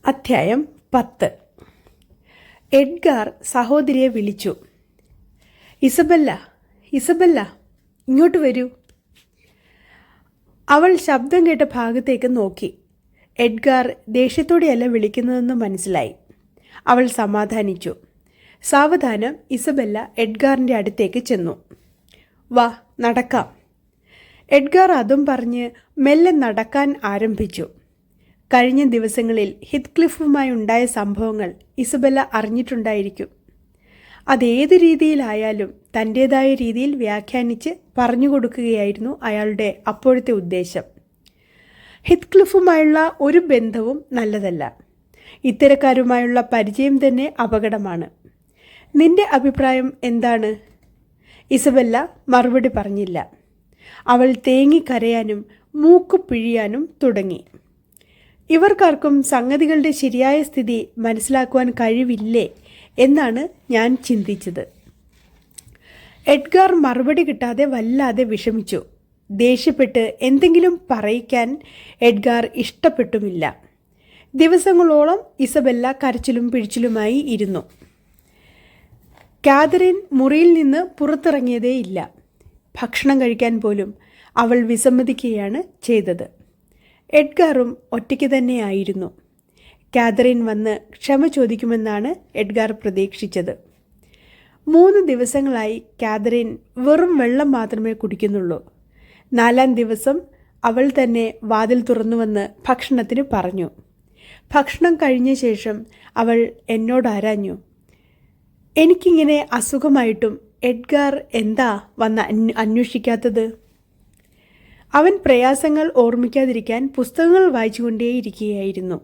അധ്യായം 10. എഡ്ഗാർ സഹോദരിയെ വിളിച്ചു. ഇസബെല്ല, ഇസബെല്ല, ഇങ്ങോട്ട് വരൂ. അവൾ ശബ്ദം കേട്ട ഭാഗത്തേക്ക് നോക്കി. എഡ്ഗാർ ദേഷ്യത്തോടെയല്ല വിളിക്കുന്നതെന്ന് മനസ്സിലായി. അവൾ സമാധാനിച്ചു. സാവധാനം ഇസബെല്ല എഡ്ഗാറിൻ്റെ അടുത്തേക്ക് ചെന്നു. വാ, നടക്കാം. എഡ്ഗാർ അതും പറഞ്ഞ് മെല്ലെ നടക്കാൻ ആരംഭിച്ചു. കഴിഞ്ഞ ദിവസങ്ങളിൽ ഹിത്ക്ലിഫുമായി ഉണ്ടായ സംഭവങ്ങൾ ഇസബെല്ല അറിഞ്ഞിട്ടുണ്ടായിരിക്കും. അതേത് രീതിയിലായാലും തൻ്റേതായ രീതിയിൽ വ്യാഖ്യാനിച്ച് പറഞ്ഞു കൊടുക്കുകയായിരുന്നു അയാളുടെ അപ്പോഴത്തെ ഉദ്ദേശം. ഹിത്ക്ലിഫുമായുള്ള ഒരു ബന്ധവും നല്ലതല്ല. ഇത്തരക്കാരുമായുള്ള പരിചയം തന്നെ അപകടമാണ്. നിന്റെ അഭിപ്രായം എന്താണ്? ഇസബെല്ല മറുപടി പറഞ്ഞില്ല. അവൾ തേങ്ങിക്കരയാനും മൂക്കു പിഴിയാനും തുടങ്ങി. ഇവർക്കാർക്കും സംഗതികളുടെ ശരിയായ സ്ഥിതി മനസ്സിലാക്കുവാൻ കഴിവില്ലേ എന്നാണ് ഞാൻ ചിന്തിച്ചത്. എഡ്ഗാർ മറുപടി കിട്ടാതെ വല്ലാതെ വിഷമിച്ചു. ദേഷ്യപ്പെട്ട് എന്തെങ്കിലും പറയിക്കാൻ എഡ്ഗാർ ഇഷ്ടപ്പെട്ടുമില്ല. ദിവസങ്ങളോളം ഇസബെല്ല കരച്ചിലും പിഴിച്ചിലുമായി ഇരുന്നു. കാതറിൻ മുറിയിൽ നിന്ന് പുറത്തിറങ്ങിയതേയില്ല. ഭക്ഷണം കഴിക്കാൻ പോലും അവൾ വിസമ്മതിക്കുകയാണ് ചെയ്തത്. എഡ്ഗാറും ഒറ്റയ്ക്ക് തന്നെയായിരുന്നു. കാതറിൻ വന്ന് ക്ഷമ ചോദിക്കുമെന്നാണ് എഡ്ഗാർ പ്രതീക്ഷിച്ചത്. 3 ദിവസങ്ങളായി കാതറിൻ വെറും വെള്ളം മാത്രമേ കുടിക്കുന്നുള്ളൂ. 4-ാം ദിവസം അവൾ തന്നെ വാതിൽ തുറന്നുവന്ന് ഭക്ഷണത്തിന് പറഞ്ഞു. ഭക്ഷണം കഴിഞ്ഞ ശേഷം അവൾ എന്നോട് ആരാഞ്ഞു, എനിക്കിങ്ങനെ അസുഖമായിട്ടും എഡ്ഗാർ എന്താ വന്ന് അന്വേഷിക്കാത്തത്? അവൻ പ്രയാസങ്ങൾ ഓർമ്മിക്കാതിരിക്കാൻ പുസ്തകങ്ങൾ വായിച്ചുകൊണ്ടേയിരിക്കുകയായിരുന്നു.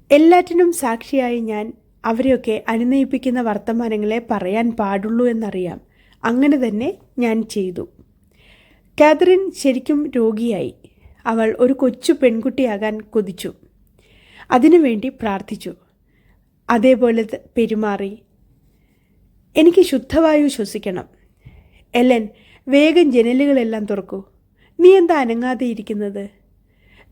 എല്ലാറ്റിനും സാക്ഷിയായി ഞാൻ അവരെയൊക്കെ അനുനയിപ്പിക്കുന്ന വർത്തമാനങ്ങളെ പറയാൻ പാടുള്ളൂ എന്നറിയാം. അങ്ങനെ തന്നെ ഞാൻ ചെയ്തു. കാതറിൻ ശരിക്കും രോഗിയായി. അവൾ ഒരു കൊച്ചു പെൺകുട്ടിയാകാൻ കൊതിച്ചു. അതിനുവേണ്ടി പ്രാർത്ഥിച്ചു. അതേപോലെ പെരുമാറി. എനിക്ക് ശുദ്ധവായു ശ്വസിക്കണം. എലൻ, വേഗം ജനലുകളെല്ലാം തുറക്കൂ. നീ എന്താ അനങ്ങാതെ ഇരിക്കുന്നത്?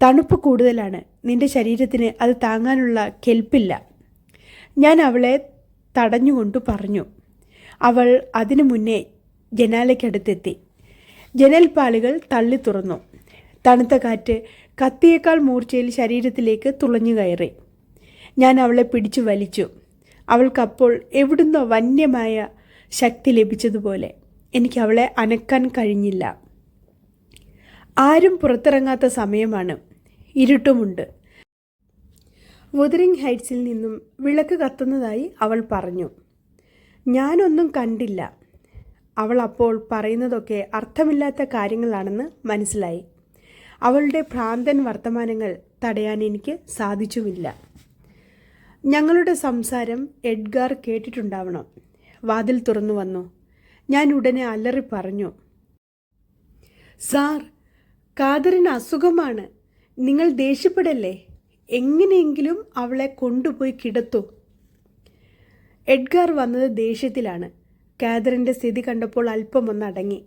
തണുപ്പ് കൂടുതലാണ്. നിന്റെ ശരീരത്തിന് അത് താങ്ങാനുള്ള കെൽപ്പില്ല. ഞാൻ അവളെ തടഞ്ഞുകൊണ്ടു പറഞ്ഞു. അവൾ അതിനു മുന്നേ ജനാലയ്ക്കടുത്തെത്തി. ജനൽപ്പാളികൾ തള്ളി തുറന്നു. തണുത്ത കാറ്റ് കത്തിയേക്കാൾ മൂർച്ചയിൽ ശരീരത്തിലേക്ക് തുളഞ്ഞു കയറി. ഞാൻ അവളെ പിടിച്ചു വലിച്ചു. അവൾക്കപ്പോൾ എവിടുന്നോ വന്യമായ ശക്തി ലഭിച്ചതുപോലെ. എനിക്ക് അവളെ അനക്കാൻ കഴിഞ്ഞില്ല. ആരും പുറത്തിറങ്ങാത്ത സമയമാണ്. ഇരുട്ടുമുണ്ട്. വുദറിംഗ് ഹൈറ്റ്സിൽ നിന്നും വിളക്ക് കത്തുന്നതായി അവൾ പറഞ്ഞു. ഞാനൊന്നും കണ്ടില്ല. അവൾ അപ്പോൾ പറയുന്നതൊക്കെ അർത്ഥമില്ലാത്ത കാര്യങ്ങളാണെന്ന് മനസ്സിലായി. അവളുടെ ഭ്രാന്തൻ വർത്തമാനങ്ങൾ തടയാൻ എനിക്ക് സാധിച്ചുമില്ല. ഞങ്ങളുടെ സംസാരം എഡ്ഗാർ കേട്ടിട്ടുണ്ടാവണം. വാതിൽ തുറന്നു വന്നു. ഞാൻ ഉടനെ അലറി പറഞ്ഞു, സാർ, കാതറിന് അസുഖമാണ്. നിങ്ങൾ ദേഷ്യപ്പെടല്ലേ. എങ്ങനെയെങ്കിലും അവളെ കൊണ്ടുപോയി കിടത്തൂ. എഡ്ഗാർ വന്നത് ദേഷ്യത്തിലാണ്. കാതറിൻ്റെ സ്ഥിതി കണ്ടപ്പോൾ അല്പം ഒന്നടങ്ങി.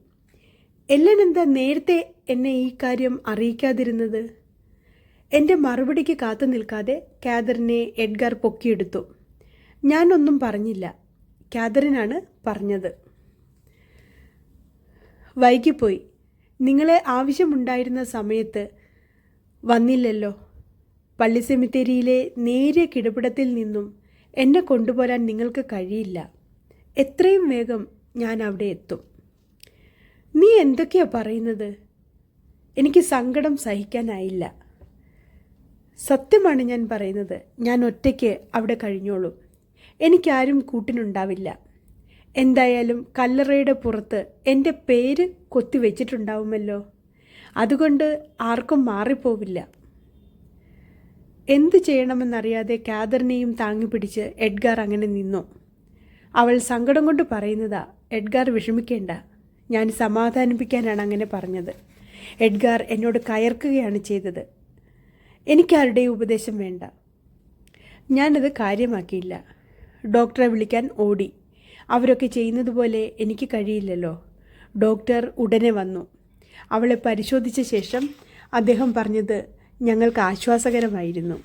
എല്ലൻ എന്താ നേരത്തെ എന്നെ ഈ കാര്യം അറിയിക്കാതിരുന്നത്? എൻ്റെ മറുപടിക്ക് കാത്തു നിൽക്കാതെ കാതറിനെ എഡ്ഗാർ പൊക്കിയെടുത്തു. ഞാനൊന്നും പറഞ്ഞില്ല. കാതറിനാണ് പറഞ്ഞത്. വൈകിപ്പോയി. നിങ്ങളെ ആവശ്യമുണ്ടായിരുന്ന സമയത്ത് വന്നില്ലല്ലോ. പള്ളി സെമിത്തേരിയിലെ നേരിയ കിടപ്പിടത്തിൽ നിന്നും എന്നെ കൊണ്ടുപോരാൻ നിങ്ങൾക്ക് കഴിയില്ല. എത്രയും വേഗം ഞാൻ അവിടെ എത്തും. നീ എന്തൊക്കെയാ പറയുന്നത്? എനിക്ക് സങ്കടം സഹിക്കാനായില്ല. സത്യമാണ് ഞാൻ പറയുന്നത്. ഞാൻ ഒറ്റയ്ക്ക് അവിടെ കഴിഞ്ഞോളും. എനിക്കാരും കൂട്ടിനുണ്ടാവില്ല. എന്തായാലും കല്ലറയുടെ പുറത്ത് എൻ്റെ പേര് കൊത്തിവെച്ചിട്ടുണ്ടാവുമല്ലോ. അതുകൊണ്ട് ആർക്കും മാറിപ്പോവില്ല. എന്തു ചെയ്യണമെന്നറിയാതെ കാതറിനെയും താങ്ങിപ്പിടിച്ച് എഡ്ഗാർ അങ്ങനെ നിന്നു. അവൾ സങ്കടം കൊണ്ട് പറയുന്നതാ. എഡ്ഗാർ വിഷമിക്കേണ്ട. ഞാൻ സമാധാനിപ്പിക്കാനാണ് അങ്ങനെ പറഞ്ഞത്. എഡ്ഗാർ എന്നോട് കയർക്കുകയാണ് ചെയ്തത്. എനിക്കാരുടെയും ഉപദേശം വേണ്ട. ഞാനത് കാര്യമാക്കിയില്ല. ഡോക്ടറെ വിളിക്കാൻ ഓടി. അവരൊക്കെ ചെയ്യുന്നത് പോലെ എനിക്ക് കഴിയില്ലല്ലോ. ഡോക്ടർ ഉടനെ വന്നു. അവളെ പരിശോധിച്ച ശേഷം അദ്ദേഹം പറഞ്ഞത് ഞങ്ങൾക്ക് ആശ്വാസകരമായിരുന്നു.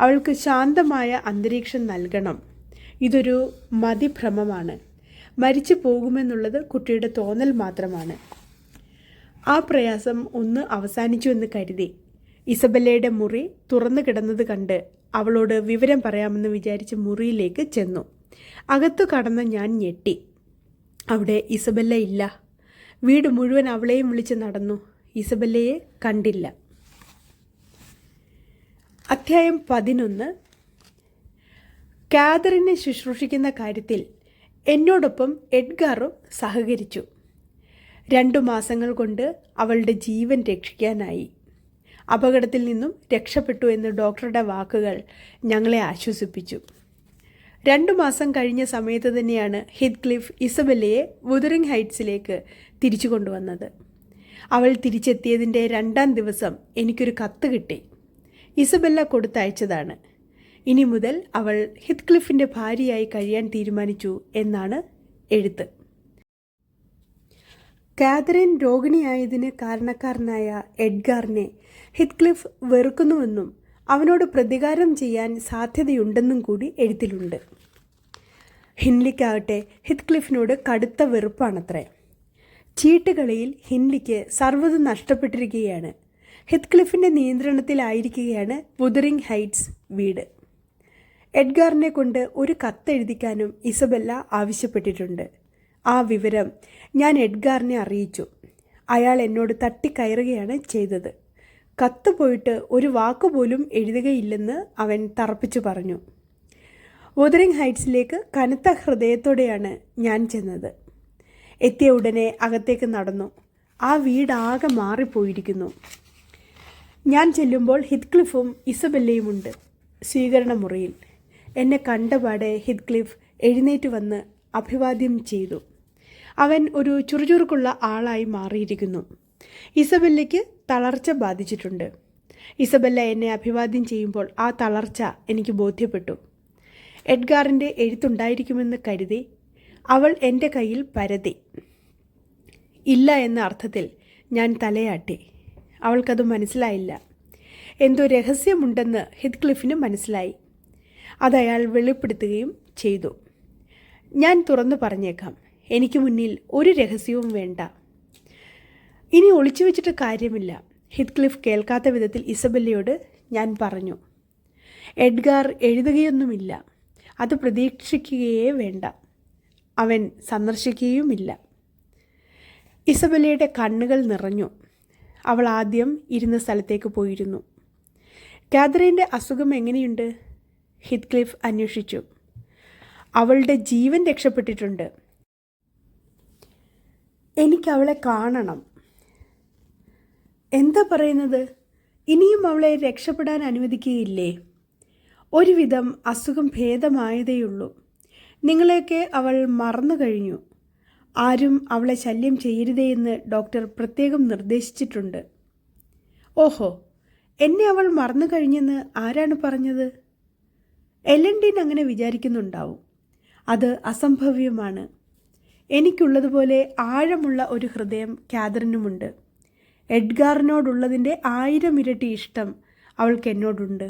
അവൾക്ക് ശാന്തമായ അന്തരീക്ഷം നൽകണം. ഇതൊരു മതിഭ്രമമാണ്. മരിച്ചു പോകുമെന്നുള്ളത് കുട്ടിയുടെ തോന്നൽ മാത്രമാണ്. ആ പ്രയാസം ഒന്ന് അവസാനിച്ചു എന്ന് കരുതി ഇസബെല്ലയുടെ മുറി തുറന്നു കിടന്നത് കണ്ട് അവളോട് വിവരം പറയാമെന്ന് വിചാരിച്ച് മുറിയിലേക്ക് ചെന്നു. അകത്തു കടന്ന ഞാൻ ഞെട്ടി. അവിടെ ഇസബെല്ല ഇല്ല. വീട് മുഴുവൻ അവളെയും വിളിച്ച് നടന്നു. ഇസബെല്ലയെ കണ്ടില്ല. അധ്യായം 11. കാതറിനെ ശുശ്രൂഷിക്കുന്ന കാര്യത്തിൽ എന്നോടൊപ്പം എഡ്ഗാറും സഹകരിച്ചു. 2 മാസങ്ങൾ കൊണ്ട് അവളുടെ ജീവൻ രക്ഷിക്കാനായി. അപകടത്തിൽ നിന്നും രക്ഷപ്പെട്ടു എന്ന് ഡോക്ടറുടെ വാക്കുകൾ ഞങ്ങളെ ആശ്വസിപ്പിച്ചു. 2 മാസം കഴിഞ്ഞ സമയത്ത് തന്നെയാണ് ഹീത്ക്ലിഫ് ഇസബെല്ലയെ വുദറിംഗ് ഹൈറ്റ്സിലേക്ക് തിരിച്ചു കൊണ്ടുവന്നത്. അവൾ തിരിച്ചെത്തിയതിൻ്റെ 2-ാം ദിവസം എനിക്കൊരു കത്ത് കിട്ടി. ഇസബെല്ല കൊടുത്തയച്ചതാണ്. ഇനി മുതൽ അവൾ ഹീത്ക്ലിഫിൻ്റെ ഭാര്യയായി കഴിയാൻ തീരുമാനിച്ചു എന്നാണ് എഴുത്ത്. കാതറിൻ രോഗിണിയായതിന് കാരണക്കാരനായ എഡ്ഗാറിനെ ഹീത്ക്ലിഫ് വെറുക്കുന്നുവെന്നും അവനോട് പ്രതികാരം ചെയ്യാൻ സാധ്യതയുണ്ടെന്നും കൂടി എഴുത്തിലുണ്ട്. ഹിൻലിക്കാകട്ടെ ഹീത്ക്ലിഫിനോട് കടുത്ത വെറുപ്പാണത്രേ. ചീട്ടുകളിയിൽ ഹിൻലിക്ക് സർവ്വതും നഷ്ടപ്പെട്ടിരിക്കുകയാണ്. ഹീത്ക്ലിഫിൻ്റെ നിയന്ത്രണത്തിലായിരിക്കുകയാണ് വുദറിംഗ് ഹൈറ്റ്സ് വീട്. എഡ്ഗാറിനെ കൊണ്ട് ഒരു കത്തെഴുതിക്കാനും ഇസബെല്ല ആവശ്യപ്പെട്ടിട്ടുണ്ട്. ആ വിവരം ഞാൻ എഡ്ഗാറിനെ അറിയിച്ചു. അയാൾ എന്നോട് തട്ടിക്കയറുകയാണ് ചെയ്തത്. കത്ത് പോയിട്ട് ഒരു വാക്കുപോലും എഴുതുകയില്ലെന്ന് അവൻ തറപ്പിച്ചു പറഞ്ഞു. വുദറിംഗ് ഹൈറ്റ്സിലേക്ക് കനത്ത ഹൃദയത്തോടെയാണ് ഞാൻ ചെന്നത്. എത്തിയ ഉടനെ അകത്തേക്ക് നടന്നു. ആ വീടാകെ മാറിപ്പോയിരിക്കുന്നു. ഞാൻ ചെല്ലുമ്പോൾ ഹീത്ക്ലിഫും ഇസബെല്ലയുമുണ്ട് സ്വീകരണ മുറിയിൽ. എന്നെ കണ്ടപാടെ ഹീത്ക്ലിഫ് എഴുന്നേറ്റ് വന്ന് അഭിവാദ്യം ചെയ്തു. അവൻ ഒരു ചുറുചുറുക്കുള്ള ആളായി മാറിയിരിക്കുന്നു. ഇസബെല്ലയ്ക്ക് തളർച്ച ബാധിച്ചിട്ടുണ്ട്. ഇസബെല്ല എന്നെ അഭിവാദ്യം ചെയ്യുമ്പോൾ ആ തളർച്ച എനിക്ക് ബോധ്യപ്പെട്ടു. എഡ്ഗാറിൻ്റെ എഴുത്തുണ്ടായിരിക്കുമെന്ന് കരുതി അവൾ എൻ്റെ കയ്യിൽ പരതി. ഇല്ല എന്ന അർത്ഥത്തിൽ ഞാൻ തലയാട്ടി. അവൾക്കത് മനസ്സിലായില്ല. എന്തോ രഹസ്യമുണ്ടെന്ന് ഹീത്ക്ലിഫിന് മനസ്സിലായി. അതയാൾ വെളിപ്പെടുത്തുകയും ചെയ്തു. ഞാൻ തുറന്നു പറഞ്ഞേക്കാം, എനിക്ക് മുന്നിൽ ഒരു രഹസ്യവും വേണ്ട. ഇനി ഒളിച്ചു വെച്ചിട്ട് കാര്യമില്ല. ഹീത്ക്ലിഫ് കേൾക്കാത്ത വിധത്തിൽ ഇസബെല്ലയോട് ഞാൻ പറഞ്ഞു. എഡ്ഗാർ എഴുതുകയൊന്നുമില്ല. അത് പ്രതീക്ഷിക്കുകയേ വേണ്ട. അവൻ സന്ദർശിക്കുകയുമില്ല. ഇസബെല്ലയുടെ കണ്ണുകൾ നിറഞ്ഞു. അവൾ ആദ്യം ഇരുന്ന സ്ഥലത്തേക്ക് പോയിരുന്നു. കാതറിൻ്റെ അസുഖം എങ്ങനെയുണ്ട്? ഹീത്ക്ലിഫ് അന്വേഷിച്ചു. അവളുടെ ജീവൻ രക്ഷപ്പെട്ടിട്ടുണ്ട്. എനിക്കവളെ കാണണം. എന്താ പറയുന്നത്? ഇനിയും അവളെ രക്ഷപ്പെടാൻ അനുവദിക്കുകയില്ലേ? ഒരുവിധം അസുഖം ഭേദമായതേയുള്ളൂ. നിങ്ങളെയൊക്കെ അവൾ മറന്നു കഴിഞ്ഞു. ആരും അവളെ ശല്യം ചെയ്യരുതേയെന്ന് ഡോക്ടർ പ്രത്യേകം നിർദ്ദേശിച്ചിട്ടുണ്ട്. ഓഹോ, എന്നെ അവൾ മറന്നു കഴിഞ്ഞെന്ന് ആരാണ് പറഞ്ഞത്? എലൻഡിൻ അങ്ങനെ വിചാരിക്കുന്നുണ്ടാവും. അത് അസംഭവ്യമാണ്. എനിക്കുള്ളതുപോലെ ആഴമുള്ള ഒരു ഹൃദയം കാതറിനുമുണ്ട്. എഡ്ഗാറിനോടുള്ളതിൻ്റെ 1000 ഇരട്ടി ഇഷ്ടം അവൾക്ക് എന്നോടുണ്ട്.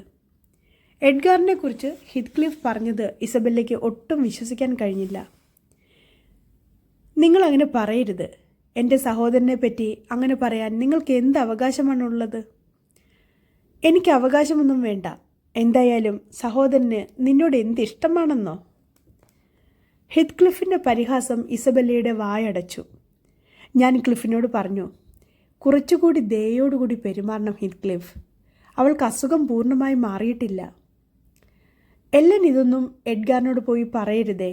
എഡ്ഗാറിനെക്കുറിച്ച് ഹീത്ക്ലിഫ് പറഞ്ഞത് ഇസബെല്ലയ്ക്ക് ഒട്ടും വിശ്വസിക്കാൻ കഴിഞ്ഞില്ല. നിങ്ങളങ്ങനെ പറയരുത്. എൻ്റെ സഹോദരനെ പറ്റി അങ്ങനെ പറയാൻ നിങ്ങൾക്ക് എന്ത് അവകാശമാണുള്ളത്? എനിക്ക് അവകാശമൊന്നും വേണ്ട. എന്തായാലും സഹോദരന് നിന്നോട് എന്ത് ഇഷ്ടമാണെന്നോ? ഹീത്ക്ലിഫിൻ്റെ പരിഹാസം ഇസബെല്ലയുടെ വായടച്ചു. ഞാൻ ക്ലിഫിനോട് പറഞ്ഞു, കുറച്ചുകൂടി ദയോടുകൂടി പെരുമാറണം ഹീത്ക്ലിഫ്. അവൾക്ക് അസുഖം പൂർണ്ണമായി മാറിയിട്ടില്ല. എല്ലൻ ഇതൊന്നും എഡ്ഗാറിനോട് പോയി പറയരുതേ,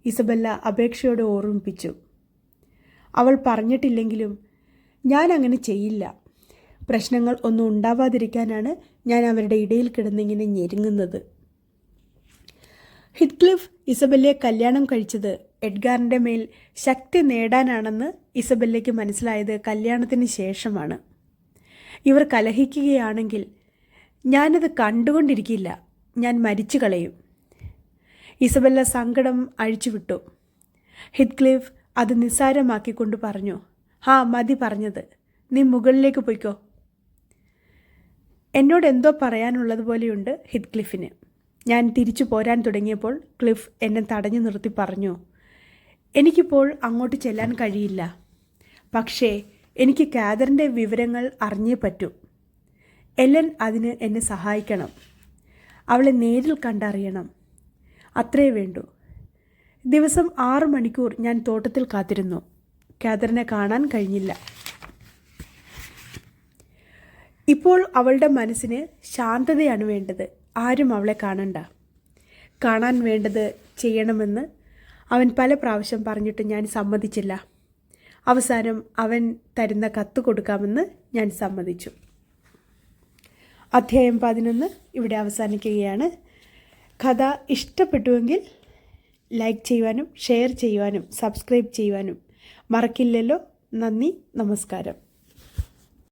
ഇസബെല്ല അപേക്ഷയോടെ ഓർമ്മിപ്പിച്ചു. അവൾ പറഞ്ഞിട്ടില്ലെങ്കിലും ഞാൻ അങ്ങനെ ചെയ്യില്ല. പ്രശ്നങ്ങൾ ഒന്നും ഉണ്ടാവാതിരിക്കാനാണ് ഞാൻ അവരുടെ ഇടയിൽ കിടന്നിങ്ങനെ ഞെരുങ്ങുന്നത്. ഹീത്ക്ലിഫ് ഇസബെല്ലയെ കല്യാണം കഴിച്ചത് എഡ്ഗാറിൻ്റെ മേൽ ശക്തി നേടാനാണെന്ന് ഇസബെല്ലയ്ക്ക് മനസ്സിലായത് കല്യാണത്തിന് ശേഷമാണ്. ഇവർ കലഹിക്കുകയാണെങ്കിൽ ഞാനത് കണ്ടുകൊണ്ടിരിക്കില്ല. ഞാൻ മരിച്ചു കളയും. ഇസബെല്ല സങ്കടം അഴിച്ചുവിട്ടു. ഹീത്ക്ലിഫ് അത് നിസ്സാരമാക്കിക്കൊണ്ട് പറഞ്ഞു, മതി പറഞ്ഞത്. നീ മുകളിലേക്ക് പോയിക്കോ. എന്നോട് എന്തോ പറയാനുള്ളതുപോലെയുണ്ട് ഹിത്ക്ലിഫിന്. ഞാൻ തിരിച്ചു പോരാൻ തുടങ്ങിയപ്പോൾ ക്ലിഫ് എന്നെ തടഞ്ഞു നിർത്തി പറഞ്ഞു, എനിക്കിപ്പോൾ അങ്ങോട്ട് ചെല്ലാൻ കഴിയില്ല. പക്ഷേ എനിക്ക് കാതറിൻ്റെ വിവരങ്ങൾ അറിഞ്ഞേ പറ്റൂ. എലൻ അതിന് എന്നെ സഹായിക്കണം. അവളെ നേരിൽ കണ്ടറിയണം. അത്രേ വേണ്ടൂ. ദിവസം 6 മണിക്കൂർ ഞാൻ തോട്ടത്തിൽ കാത്തിരുന്നു. കാതറിനെ കാണാൻ കഴിഞ്ഞില്ല. ഇപ്പോൾ അവളുടെ മനസ്സിന് ശാന്തതയാണ് വേണ്ടത്. ആരും അവളെ കാണണ്ട. കാണാൻ വേണ്ടത് ചെയ്യണമെന്ന് അവൻ പല പ്രാവശ്യം പറഞ്ഞിട്ട് ഞാൻ സമ്മതിച്ചില്ല. അവസാനം അവൻ തരുന്ന കത്ത് കൊടുക്കാമെന്ന് ഞാൻ സമ്മതിച്ചു. അധ്യായം 11 ഇവിടെ അവസാനിക്കുകയാണ്. കഥ ഇഷ്ടപ്പെട്ടുവെങ്കിൽ ലൈക്ക് ചെയ്യുവാനും ഷെയർ ചെയ്യുവാനും സബ്സ്ക്രൈബ് ചെയ്യുവാനും മറക്കില്ലല്ലോ. നന്ദി, നമസ്കാരം.